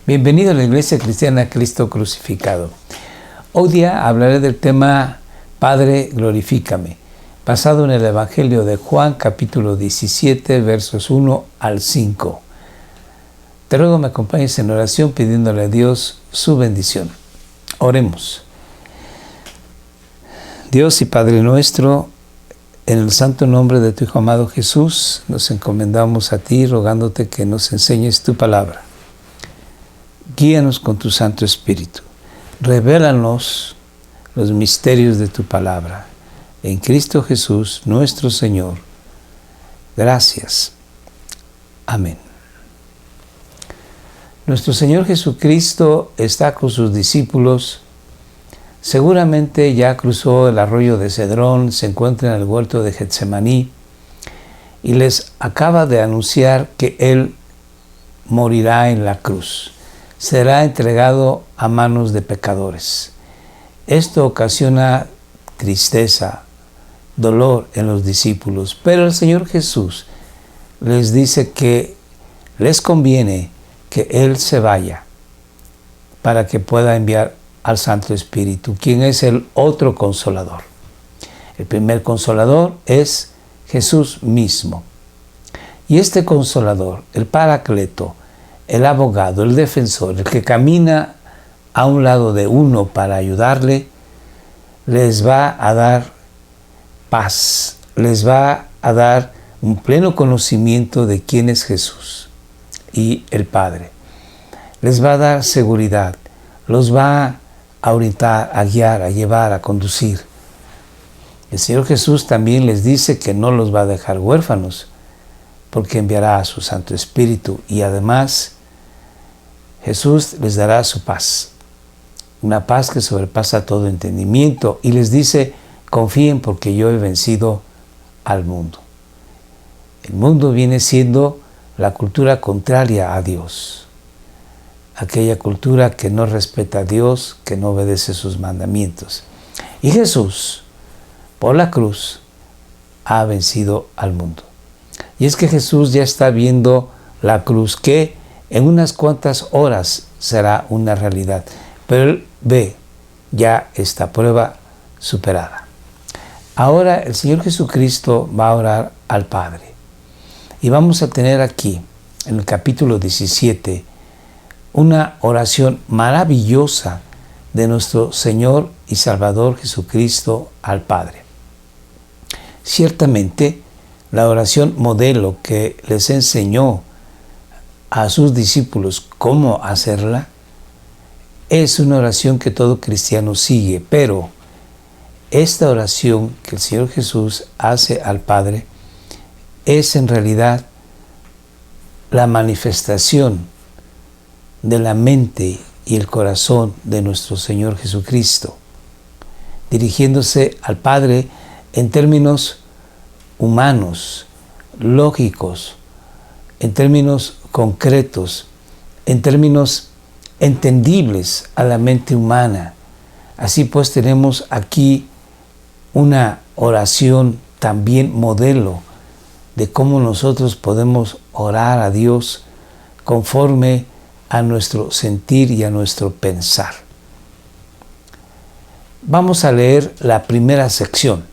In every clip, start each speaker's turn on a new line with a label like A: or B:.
A: Bienvenido a la Iglesia Cristiana Cristo Crucificado. Hoy día hablaré del tema Padre, glorifícame, basado en el Evangelio de Juan, capítulo 17, versos 1 al 5. Te ruego me acompañes en oración pidiéndole a Dios su bendición. Oremos. Dios y Padre nuestro, en el santo nombre de tu Hijo amado Jesús, nos encomendamos a ti rogándote que nos enseñes tu palabra. Guíanos con tu Santo Espíritu. Revélanos los misterios de tu palabra. En Cristo Jesús, nuestro Señor. Gracias. Amén. Nuestro Señor Jesucristo está con sus discípulos. Seguramente ya cruzó el arroyo de Cedrón, se encuentra en el huerto de Getsemaní y les acaba de anunciar que Él morirá en la cruz. Será entregado a manos de pecadores. Esto ocasiona tristeza, dolor en los discípulos, pero el Señor Jesús les dice que les conviene que Él se vaya para que pueda enviar al Santo Espíritu, quien es el otro Consolador. El primer Consolador es Jesús mismo. Y este Consolador, el Paracleto, el abogado, el defensor, el que camina a un lado de uno para ayudarle, les va a dar paz, les va a dar un pleno conocimiento de quién es Jesús y el Padre. Les va a dar seguridad, los va a orientar, a guiar, a llevar, a conducir. El Señor Jesús también les dice que no los va a dejar huérfanos, porque enviará a su Santo Espíritu y además Jesús les dará su paz, una paz que sobrepasa todo entendimiento, y les dice: confíen porque yo he vencido al mundo. El mundo viene siendo la cultura contraria a Dios, aquella cultura que no respeta a Dios, que no obedece sus mandamientos. Y Jesús, por la cruz, ha vencido al mundo. Y es que Jesús ya está viendo la cruz, que en unas cuantas horas será una realidad. Pero Él ve ya esta prueba superada. Ahora el Señor Jesucristo va a orar al Padre. Y vamos a tener aquí, en el capítulo 17, una oración maravillosa de nuestro Señor y Salvador Jesucristo al Padre. Ciertamente, la oración modelo que les enseñó a sus discípulos cómo hacerla es una oración que todo cristiano sigue, pero esta oración que el Señor Jesús hace al Padre es en realidad la manifestación de la mente y el corazón de nuestro Señor Jesucristo, dirigiéndose al Padre en términos humanos, lógicos, en términos concretos, en términos entendibles a la mente humana. Así pues, tenemos aquí una oración también modelo de cómo nosotros podemos orar a Dios conforme a nuestro sentir y a nuestro pensar. Vamos a leer la primera sección,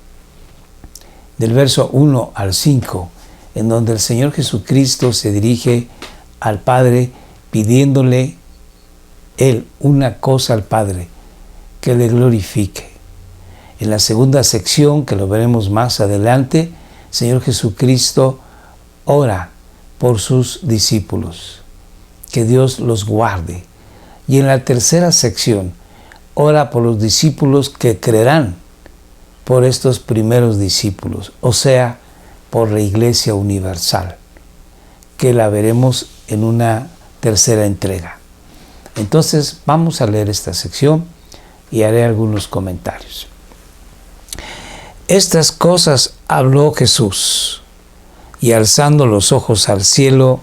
A: del verso 1 al 5, en donde el Señor Jesucristo se dirige al Padre pidiéndole Él una cosa al Padre: que le glorifique. En la segunda sección, que lo veremos más adelante, el Señor Jesucristo ora por sus discípulos, que Dios los guarde. Y en la tercera sección, ora por los discípulos que creerán por estos primeros discípulos, o sea, por la Iglesia Universal, que la veremos en una tercera entrega. Entonces, vamos a leer esta sección y haré algunos comentarios. Estas cosas habló Jesús, y alzando los ojos al cielo,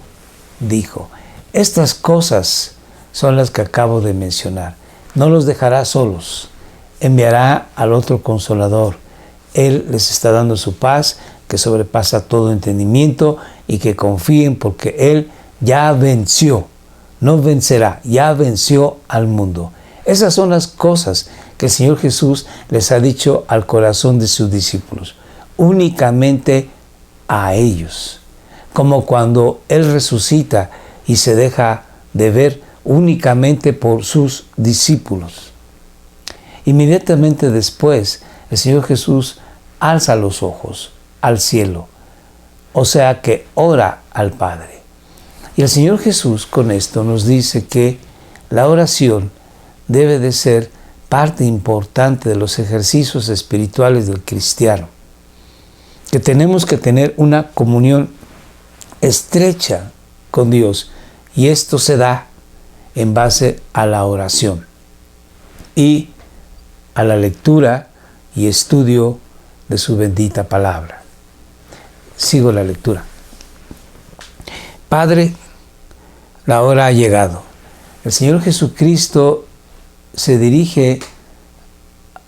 A: dijo: estas cosas son las que acabo de mencionar. No los dejará solos, enviará al otro Consolador. Él les está dando su paz, que sobrepasa todo entendimiento, y que confíen porque Él ya venció no vencerá, ya venció al mundo. Esas son las cosas que el Señor Jesús les ha dicho al corazón de sus discípulos, únicamente a ellos. Como cuando Él resucita y se deja de ver únicamente por sus discípulos. Inmediatamente después, el Señor Jesús alza los ojos al cielo, o sea que ora al Padre. Y el Señor Jesús con esto nos dice que la oración debe de ser parte importante de los ejercicios espirituales del cristiano, que tenemos que tener una comunión estrecha con Dios, y esto se da en base a la oración y a la lectura y estudio de su bendita palabra. Sigo la lectura. Padre, la hora ha llegado. El Señor Jesucristo se dirige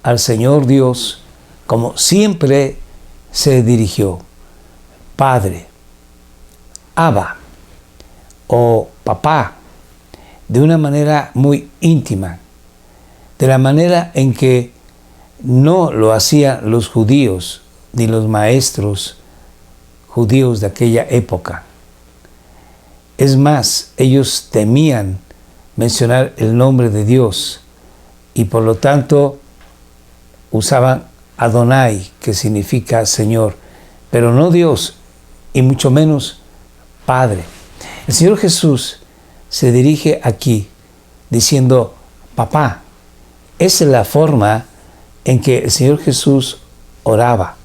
A: al Señor Dios como siempre se dirigió. Padre, Abba o papá, de una manera muy íntima, de la manera en que no lo hacían los judíos ni los maestros judíos de aquella época. Es más, ellos temían mencionar el nombre de Dios y por lo tanto usaban Adonai, que significa Señor, pero no Dios y mucho menos Padre. El Señor Jesús se dirige aquí diciendo papá. Esa es la forma en que el Señor Jesús oraba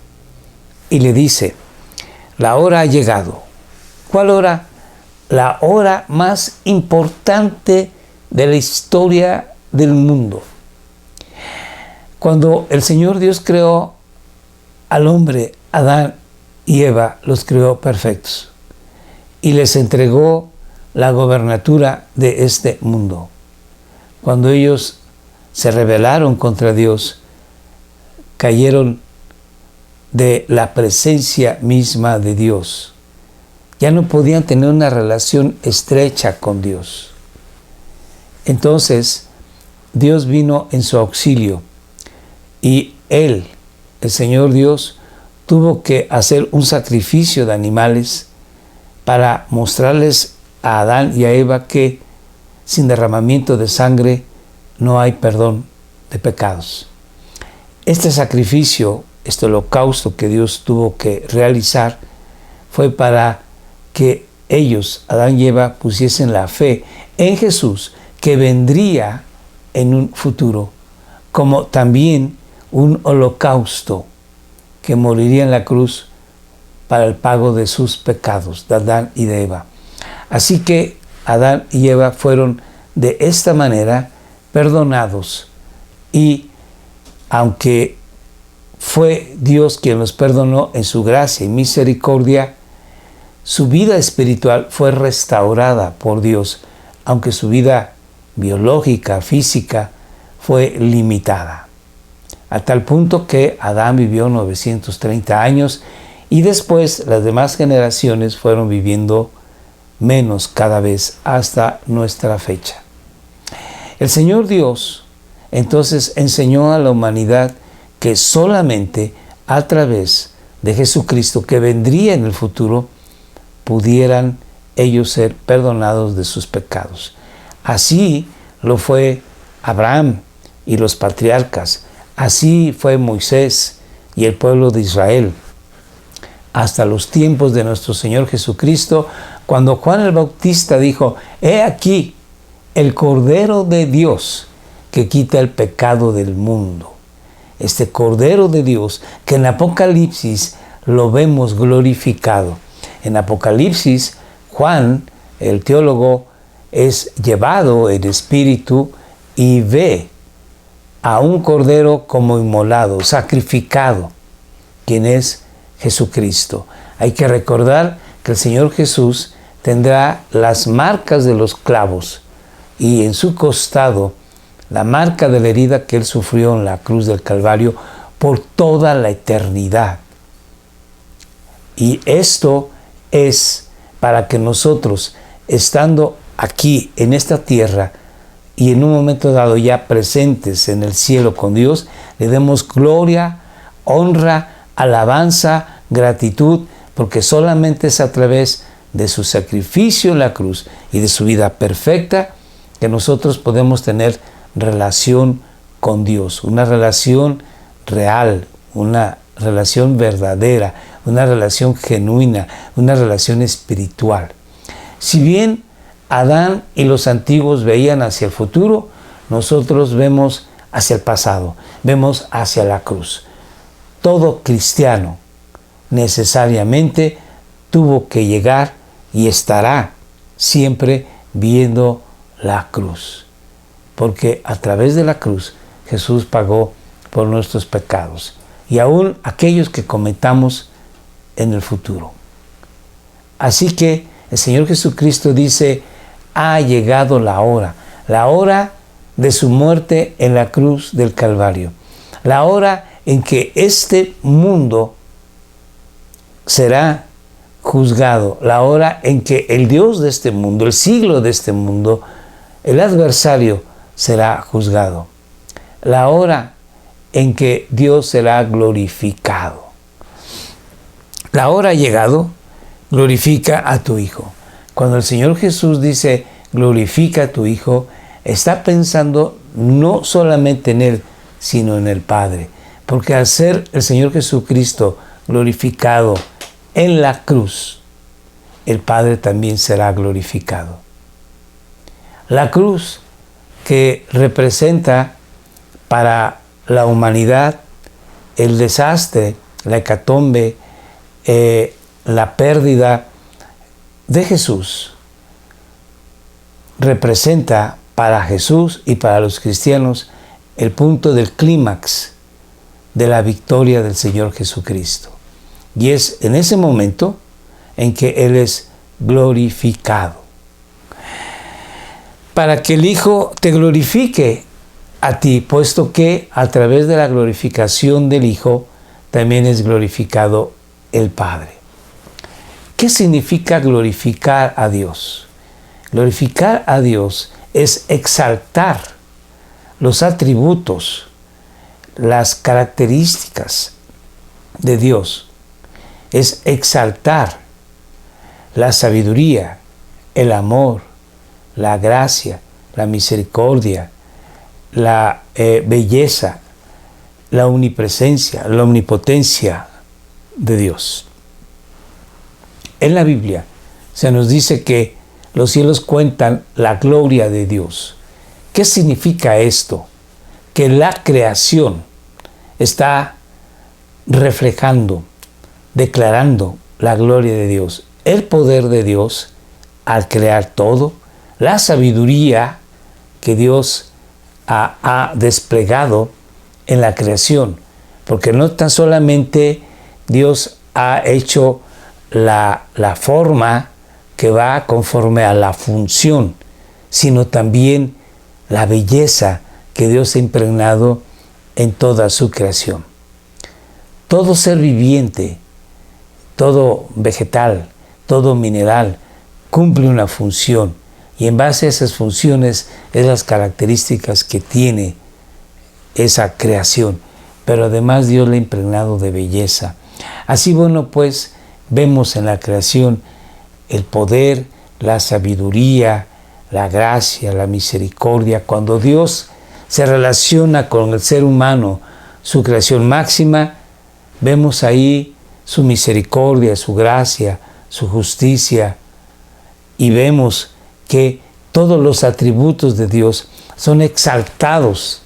A: y le dice, la hora ha llegado. ¿Cuál hora? La hora más importante de la historia del mundo. Cuando el Señor Dios creó al hombre, Adán y Eva, los creó perfectos y les entregó la gobernatura de este mundo. Cuando ellos se rebelaron contra Dios, cayeron de la presencia misma de Dios. Ya no podían tener una relación estrecha con Dios. Entonces, Dios vino en su auxilio y Él, el Señor Dios, tuvo que hacer un sacrificio de animales para mostrarles a Adán y a Eva que sin derramamiento de sangre no hay perdón de pecados. Este sacrificio, este holocausto que Dios tuvo que realizar, fue para que ellos, Adán y Eva, pusiesen la fe en Jesús, que vendría en un futuro, como también un holocausto que moriría en la cruz para el pago de sus pecados, de Adán y de Eva. Así que Adán y Eva fueron de esta manera perdonados, y aunque fue Dios quien los perdonó en su gracia y misericordia, su vida espiritual fue restaurada por Dios, aunque su vida biológica, física, fue limitada. A tal punto que Adán vivió 930 años y después las demás generaciones fueron viviendo menos cada vez hasta nuestra fecha. El Señor Dios entonces enseñó a la humanidad que solamente a través de Jesucristo, que vendría en el futuro, pudieran ellos ser perdonados de sus pecados. Así lo fue Abraham y los patriarcas, así fue Moisés y el pueblo de Israel, hasta los tiempos de nuestro Señor Jesucristo, cuando Juan el Bautista dijo, he aquí el Cordero de Dios que quita el pecado del mundo. Este Cordero de Dios que en Apocalipsis lo vemos glorificado. En Apocalipsis, Juan, el teólogo, es llevado en espíritu y ve a un cordero como inmolado, sacrificado, quien es Jesucristo. Hay que recordar que el Señor Jesús tendrá las marcas de los clavos y en su costado la marca de la herida que Él sufrió en la cruz del Calvario por toda la eternidad. Y esto es para que nosotros, estando aquí en esta tierra y en un momento dado ya presentes en el cielo con Dios, le demos gloria, honra, alabanza, gratitud, porque solamente es a través de su sacrificio en la cruz y de su vida perfecta que nosotros podemos tener relación con Dios, una relación real, una relación verdadera, una relación genuina, una relación espiritual. Si bien Adán y los antiguos veían hacia el futuro, nosotros vemos hacia el pasado, vemos hacia la cruz. Todo cristiano necesariamente tuvo que llegar y estará siempre viendo la cruz, porque a través de la cruz Jesús pagó por nuestros pecados y aún aquellos que cometamos en el futuro. Así que el Señor Jesucristo dice: ha llegado la hora de su muerte en la cruz del Calvario, la hora en que este mundo será juzgado, la hora en que el Dios de este mundo, el siglo de este mundo, el adversario será juzgado, la hora en que Dios será glorificado. La hora ha llegado, glorifica a tu Hijo. Cuando el Señor Jesús dice glorifica a tu Hijo, está pensando no solamente en Él, sino en el Padre. Porque al ser el Señor Jesucristo glorificado en la cruz, el Padre también será glorificado. La cruz, que representa para la humanidad el desastre, la hecatombe, la pérdida de Jesús, representa para Jesús y para los cristianos el punto del clímax de la victoria del Señor Jesucristo. Y es en ese momento en que Él es glorificado. Para que el Hijo te glorifique a ti, puesto que a través de la glorificación del Hijo también es glorificado el Padre. ¿Qué significa glorificar a Dios? Glorificar a Dios es exaltar los atributos, las características de Dios. Es exaltar la sabiduría, el amor, la gracia, la misericordia, la belleza, la omnipresencia, la omnipotencia de Dios. En la Biblia se nos dice que los cielos cuentan la gloria de Dios. ¿Qué significa esto? Que la creación está reflejando, declarando la gloria de Dios, el poder de Dios al crear todo, la sabiduría que Dios ha desplegado en la creación, porque no tan solamente Dios ha hecho la forma que va conforme a la función, sino también la belleza que Dios ha impregnado en toda su creación. Todo ser viviente, todo vegetal, todo mineral, cumple una función, y en base a esas funciones es las características que tiene esa creación, pero además Dios le ha impregnado de belleza. Así, bueno, pues vemos en la creación el poder, la sabiduría, la gracia, la misericordia. Cuando Dios se relaciona con el ser humano, su creación máxima, vemos ahí su misericordia, su gracia, su justicia, y vemos que todos los atributos de Dios son exaltados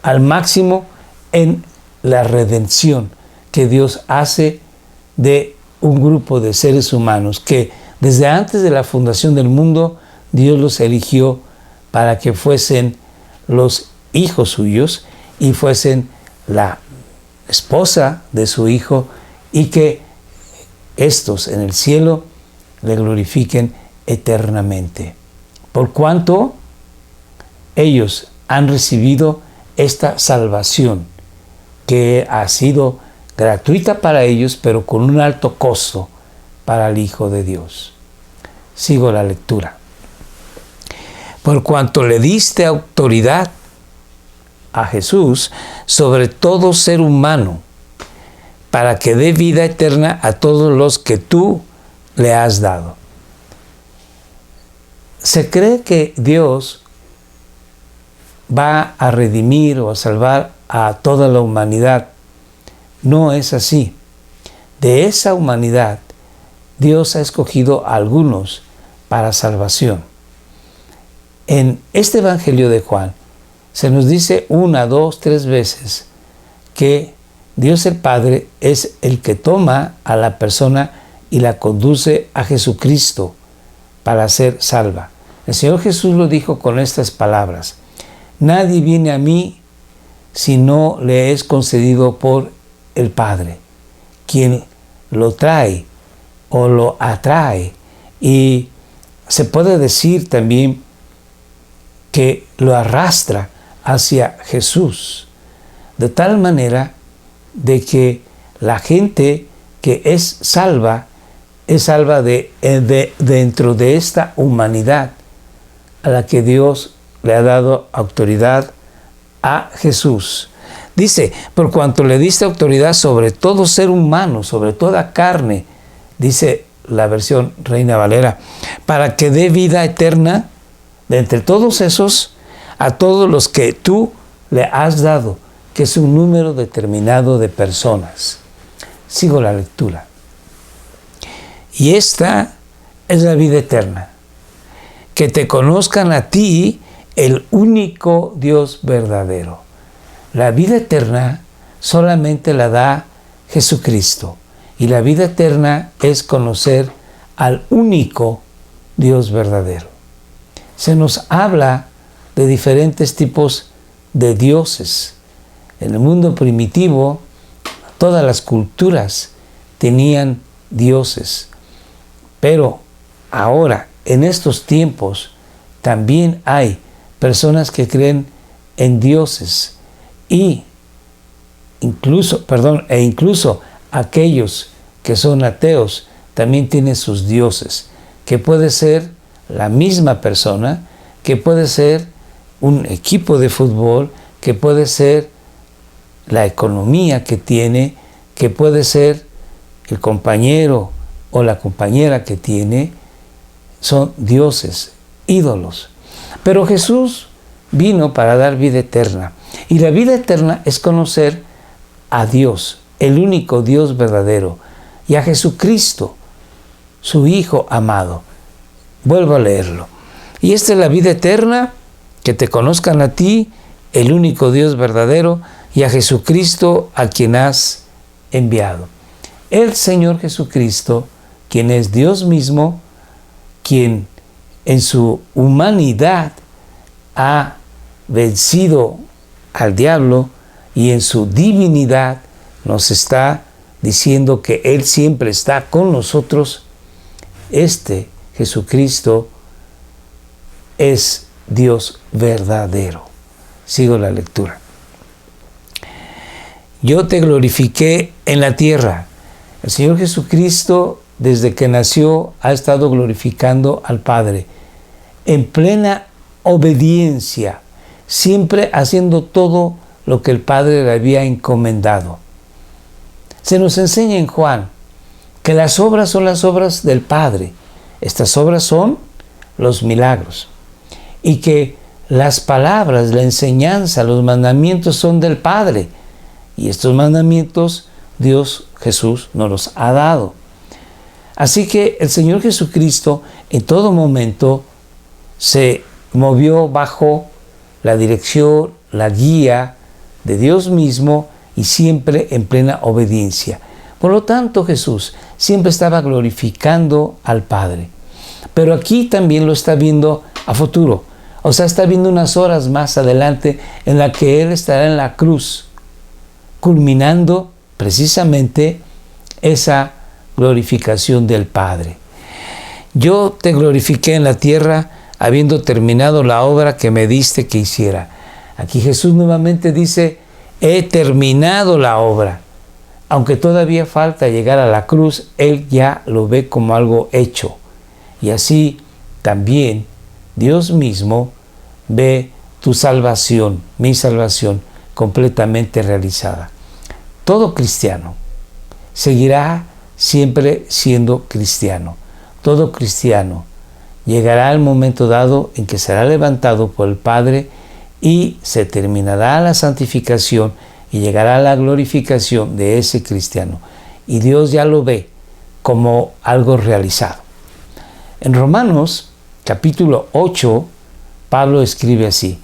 A: al máximo en la redención que Dios hace de un grupo de seres humanos que desde antes de la fundación del mundo Dios los eligió para que fuesen los hijos suyos y fuesen la esposa de su Hijo, y que estos en el cielo le glorifiquen eternamente, por cuanto ellos han recibido esta salvación que ha sido gratuita para ellos, pero con un alto costo para el Hijo de Dios. Sigo la lectura. por cuanto le diste autoridad a Jesús sobre todo ser humano, para que dé vida eterna a todos los que tú le has dado. Se cree que Dios va a redimir o a salvar a toda la humanidad. No es así. De esa humanidad, Dios ha escogido a algunos para salvación. En este Evangelio de Juan se nos dice 1, 2, 3 veces que Dios el Padre es el que toma a la persona y la conduce a Jesucristo para ser salva. El Señor Jesús lo dijo con estas palabras: nadie viene a mí si no le es concedido por el Padre. Quien lo trae o lo atrae, y se puede decir también que lo arrastra hacia Jesús, de tal manera de que la gente que es salva dentro de esta humanidad a la que Dios le ha dado autoridad a Jesús. Dice, por cuanto le diste autoridad sobre todo ser humano, sobre toda carne, dice la versión Reina Valera, para que dé vida eterna de entre todos esos a todos los que tú le has dado, que es un número determinado de personas. Sigo la lectura. Y esta es la vida eterna, que te conozcan a ti, el único Dios verdadero. La vida eterna solamente la da Jesucristo. Y la vida eterna es conocer al único Dios verdadero. Se nos habla de diferentes tipos de dioses. En el mundo primitivo, todas las culturas tenían dioses. Pero ahora, en estos tiempos, también hay personas que creen en dioses e incluso aquellos que son ateos también tienen sus dioses, que puede ser la misma persona, que puede ser un equipo de fútbol, que puede ser la economía que tiene, que puede ser el compañero o la compañera que tiene. Son dioses, ídolos. Pero Jesús vino para dar vida eterna. Y la vida eterna es conocer a Dios, el único Dios verdadero, y a Jesucristo, su Hijo amado. Vuelvo a leerlo. Y esta es la vida eterna, que te conozcan a ti, el único Dios verdadero, y a Jesucristo, a quien has enviado. El Señor Jesucristo, quien es Dios mismo, quien en su humanidad ha vencido al diablo, y en su divinidad nos está diciendo que Él siempre está con nosotros. Este Jesucristo es Dios verdadero. Sigo la lectura. Yo te glorifiqué en la tierra. El Señor Jesucristo, desde que nació, ha estado glorificando al Padre en plena obediencia, siempre haciendo todo lo que el Padre le había encomendado. Se nos enseña en Juan que las obras son las obras del Padre. Estas obras son los milagros. Y que las palabras, la enseñanza, los mandamientos son del Padre. Y estos mandamientos Dios Jesús nos los ha dado. Así que el Señor Jesucristo en todo momento se movió bajo la dirección, la guía de Dios mismo, y siempre en plena obediencia. Por lo tanto, Jesús siempre estaba glorificando al Padre. Pero aquí también lo está viendo a futuro. O sea, está viendo unas horas más adelante en la que Él estará en la cruz, culminando precisamente esa glorificación del Padre. Yo te glorifiqué en la tierra, habiendo terminado la obra que me diste que hiciera. Aquí Jesús nuevamente dice, he terminado la obra. Aunque todavía falta llegar a la cruz, Él ya lo ve como algo hecho. Y así también Dios mismo ve tu salvación, mi salvación, completamente realizada. Todo cristiano seguirá siempre siendo cristiano. Todo cristiano llegará al momento dado en que será levantado por el Padre y se terminará la santificación y llegará la glorificación de ese cristiano. Y Dios ya lo ve como algo realizado. En Romanos capítulo 8, Pablo escribe así: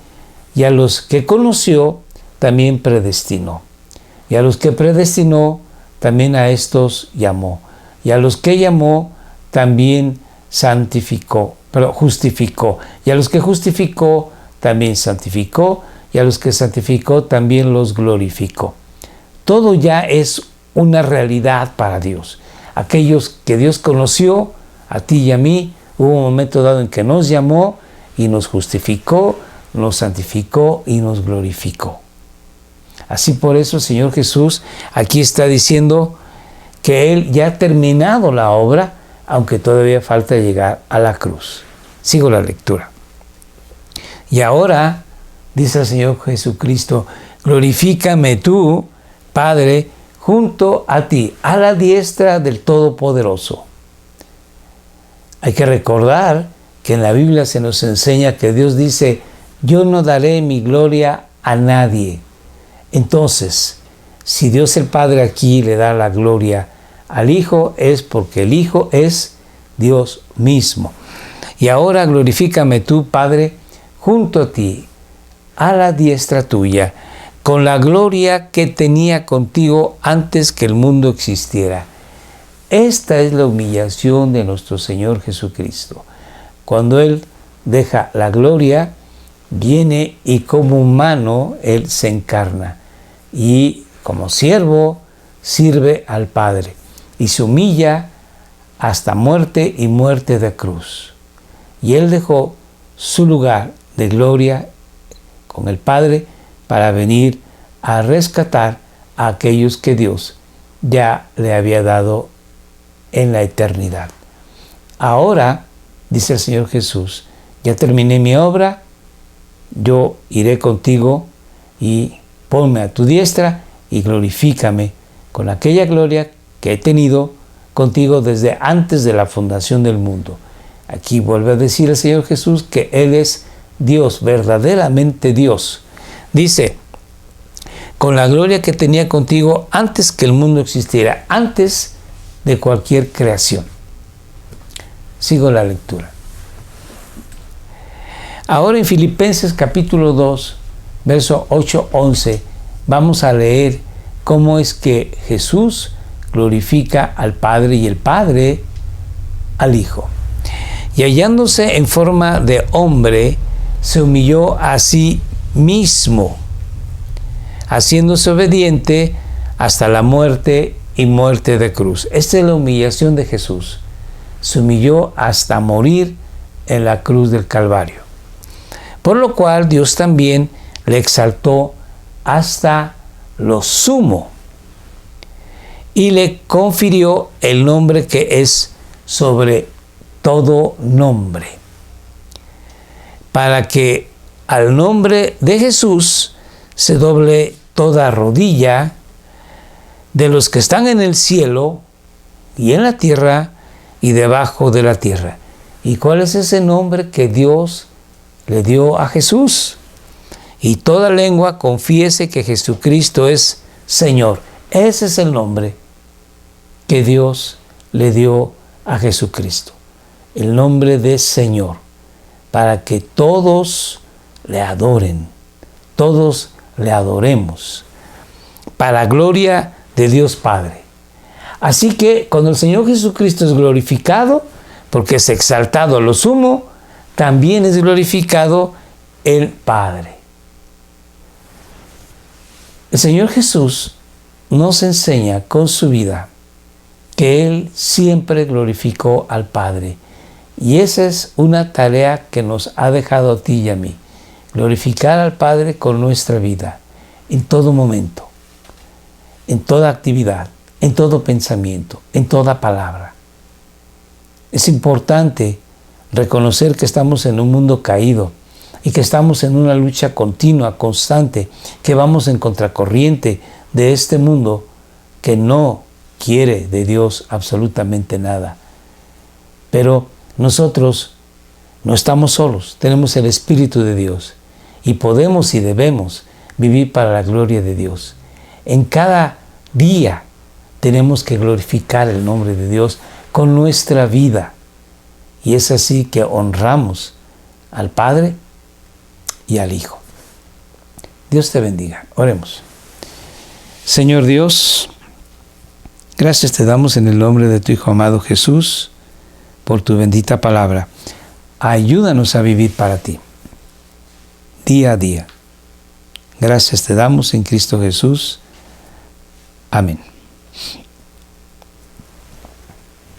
A: y a los que conoció también predestinó, y a los que predestinó también a estos llamó, y a los que llamó también justificó, y a los que justificó también santificó, y a los que santificó también los glorificó. Todo ya es una realidad para Dios. Aquellos que Dios conoció, a ti y a mí, hubo un momento dado en que nos llamó y nos justificó, nos santificó y nos glorificó. Así por eso el Señor Jesús aquí está diciendo que Él ya ha terminado la obra, aunque todavía falta llegar a la cruz. Sigo la lectura. Y ahora, dice el Señor Jesucristo, glorifícame tú, Padre, junto a ti, a la diestra del Todopoderoso. Hay que recordar que en la Biblia se nos enseña que Dios dice: yo no daré mi gloria a nadie. Entonces, si Dios el Padre aquí le da la gloria al Hijo, es porque el Hijo es Dios mismo. Y ahora glorifícame tú, Padre, junto a ti, a la diestra tuya, con la gloria que tenía contigo antes que el mundo existiera. Esta es la humillación de nuestro Señor Jesucristo. Cuando Él deja la gloria, viene y como humano Él se encarna. Y como siervo sirve al Padre. Y se humilla hasta muerte y muerte de cruz. Y Él dejó su lugar de gloria con el Padre para venir a rescatar a aquellos que Dios ya le había dado en la eternidad. Ahora, dice el Señor Jesús, ya terminé mi obra, yo iré contigo y ponme a tu diestra y glorifícame con aquella gloria que he tenido contigo desde antes de la fundación del mundo. Aquí vuelve a decir el Señor Jesús que Él es Dios, verdaderamente Dios. Dice, con la gloria que tenía contigo antes que el mundo existiera, antes de cualquier creación. Sigo la lectura. Ahora en Filipenses capítulo 2, verso 8-11, vamos a leer cómo es que Jesús glorifica al Padre y el Padre al Hijo. Y hallándose en forma de hombre, se humilló a sí mismo, haciéndose obediente hasta la muerte y muerte de cruz. Esta es la humillación de Jesús. Se humilló hasta morir en la cruz del Calvario. Por lo cual Dios también le exaltó hasta lo sumo y le confirió el nombre que es sobre todo nombre, para que al nombre de Jesús se doble toda rodilla de los que están en el cielo y en la tierra y debajo de la tierra. ¿Y cuál es ese nombre que Dios le dio a Jesús? Y toda lengua confiese que Jesucristo es Señor. Ese es el nombre que Dios le dio a Jesucristo. El nombre de Señor. Para que todos le adoren. Todos le adoremos. Para gloria de Dios Padre. Así que cuando el Señor Jesucristo es glorificado, porque es exaltado a lo sumo, también es glorificado el Padre. El Señor Jesús nos enseña con su vida que Él siempre glorificó al Padre. Y esa es una tarea que nos ha dejado a ti y a mí. Glorificar al Padre con nuestra vida, en todo momento, en toda actividad, en todo pensamiento, en toda palabra. Es importante reconocer que estamos en un mundo caído, y que estamos en una lucha continua, constante, que vamos en contracorriente de este mundo que no quiere de Dios absolutamente nada. Pero nosotros no estamos solos, tenemos el Espíritu de Dios y podemos y debemos vivir para la gloria de Dios. En cada día tenemos que glorificar el nombre de Dios con nuestra vida. Y es así que honramos al Padre y al Hijo. Dios te bendiga. Oremos. Señor Dios, gracias te damos en el nombre de tu Hijo amado Jesús por tu bendita palabra. Ayúdanos a vivir para ti, día a día. Gracias te damos en Cristo Jesús. Amén.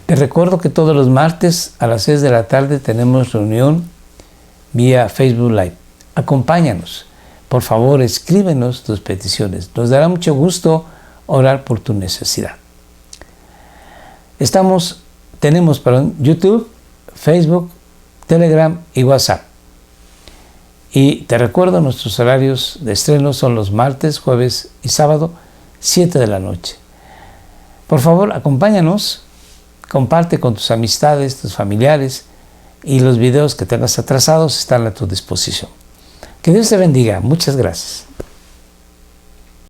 A: Te recuerdo que todos los martes a las 6 de la tarde tenemos reunión vía Facebook Live. Acompáñanos. Por favor, escríbenos tus peticiones. Nos dará mucho gusto orar por tu necesidad. Tenemos YouTube, Facebook, Telegram y WhatsApp. Y te recuerdo, nuestros horarios de estreno son los martes, jueves y sábado, 7 de la noche. Por favor, acompáñanos, comparte con tus amistades, tus familiares, y los videos que tengas atrasados están a tu disposición. Que Dios te bendiga. Muchas gracias.